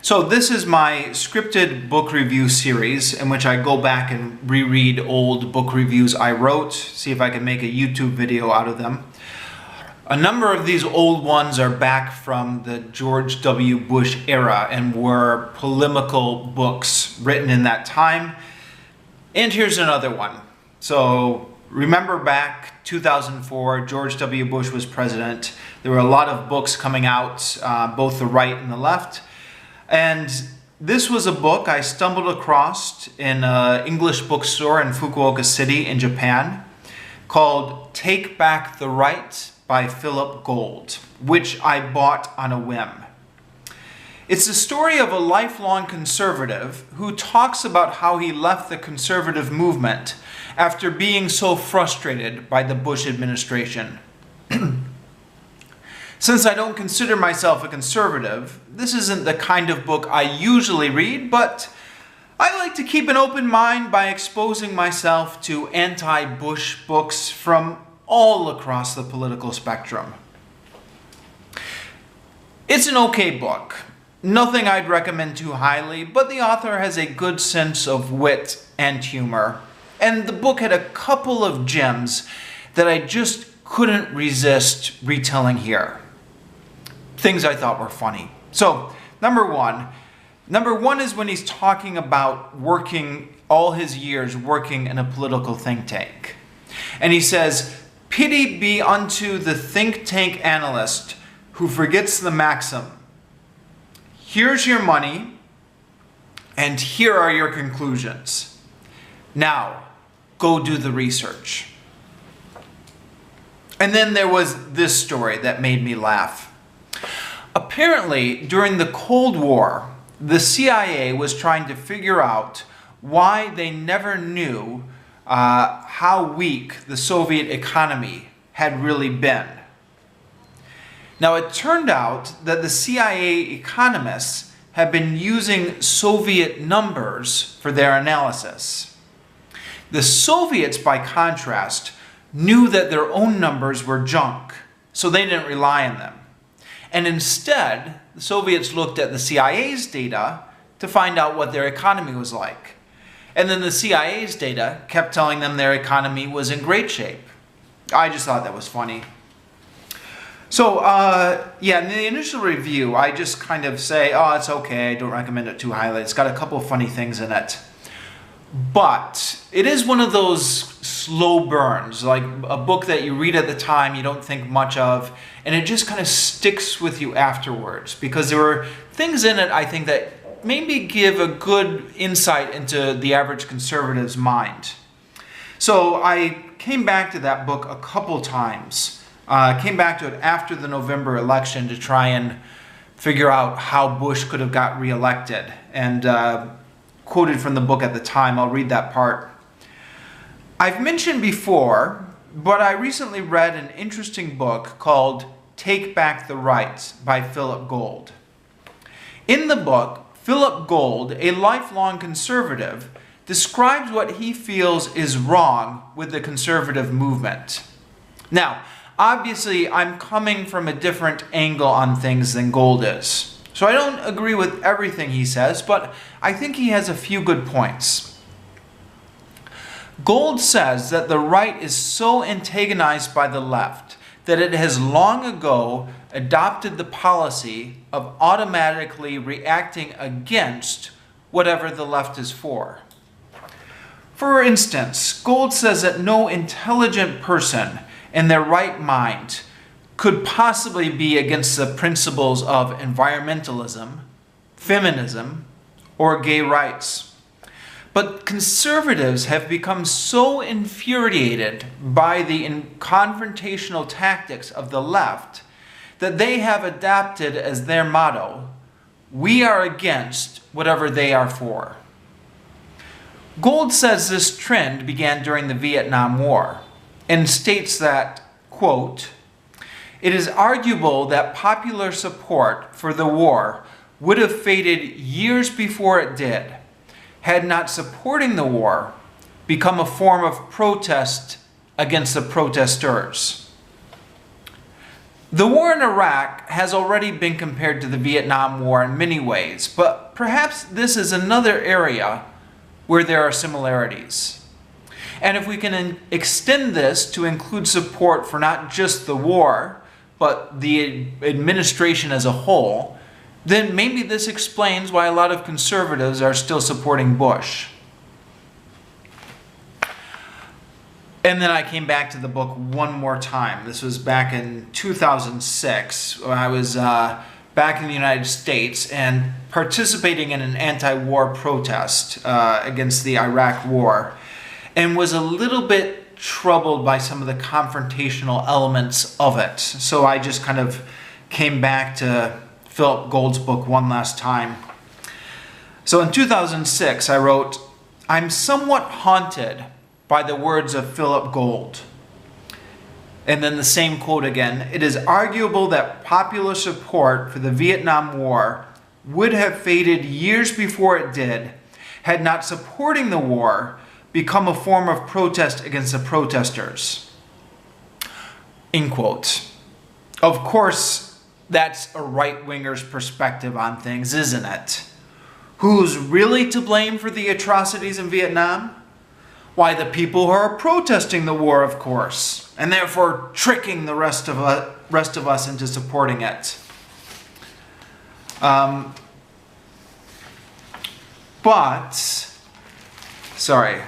So this is my scripted book review series in which I go back and reread old book reviews I wrote, see if I can make a YouTube video out of them. A number of these old ones are back from the George W. Bush era and were polemical books written in that time. And here's another one. So remember back 2004, George W. Bush was president. There were a lot of books coming out, both the right and the left. And this was a book I stumbled across in an English bookstore in Fukuoka City in Japan called Take Back the Right by Philip Gould, which I bought on a whim. It's the story of a lifelong conservative who talks about how he left the conservative movement after being so frustrated by the Bush administration. Since I don't consider myself a conservative, this isn't the kind of book I usually read, but I like to keep an open mind by exposing myself to anti-Bush books from all across the political spectrum. It's an okay book. Nothing I'd recommend too highly, but the author has a good sense of wit and humor. And the book had a couple of gems that I just couldn't resist retelling here. Things I thought were funny. So, number one is when he's talking about working all his years working in a political think tank. And he says, "Pity be unto the think tank analyst who forgets the maxim. Here's your money, and here are your conclusions. Now, go do the research." And then there was this story that made me laugh. Apparently, during the Cold War, the CIA was trying to figure out why they never knew how weak the Soviet economy had really been. Now, it turned out that the CIA economists had been using Soviet numbers for their analysis. The Soviets, by contrast, knew that their own numbers were junk, so they didn't rely on them. And instead, the Soviets looked at the CIA's data to find out what their economy was like. And then the CIA's data kept telling them their economy was in great shape. I just thought that was funny. So, in the initial review, I just kind of say, oh, it's okay, I don't recommend it too highly. It's got a couple of funny things in it. But it is one of those slow burns, like a book that you read at the time, you don't think much of, and it just kind of sticks with you afterwards. Because there were things in it, I think, that maybe give a good insight into the average conservative's mind. So I came back to that book a couple times. Came back to it after the November election to try and figure out how Bush could have got reelected. And quoted from the book at the time, I'll read that part. "I've mentioned before, but I recently read an interesting book called Take Back the Right by Philip Gould. In the book, Philip Gould, a lifelong conservative, describes what he feels is wrong with the conservative movement. Now, obviously, I'm coming from a different angle on things than Gould is. So I don't agree with everything he says, but I think he has a few good points. Gould says that the right is so antagonized by the left that it has long ago adopted the policy of automatically reacting against whatever the left is for. For instance, Gould says that no intelligent person in their right mind could possibly be against the principles of environmentalism, feminism, or gay rights. But conservatives have become so infuriated by the confrontational tactics of the left that they have adopted as their motto, "We are against whatever they are for." Gould says this trend began during the Vietnam War and states that, quote, "It is arguable that popular support for the war would have faded years before it did, had not supporting the war become a form of protest against the protesters." The war in Iraq has already been compared to the Vietnam War in many ways, but perhaps this is another area where there are similarities. And if we can extend this to include support for not just the war, but the administration as a whole, then maybe this explains why a lot of conservatives are still supporting Bush. And then I came back to the book one more time. This was back in 2006 when I was back in the United States and participating in an anti-war protest against the Iraq War, and was a little bit troubled by some of the confrontational elements of it. So I just kind of came back to Philip Gold's book one last time. So in 2006 I wrote, "I'm somewhat haunted by the words of Philip Gold." And then the same quote again, "It is arguable that popular support for the Vietnam War would have faded years before it did, had not supporting the war become a form of protest against the protesters." End quote. Of course, that's a right-winger's perspective on things, isn't it? Who's really to blame for the atrocities in Vietnam? Why, the people who are protesting the war, of course, and therefore tricking the rest of us into supporting it. Sorry.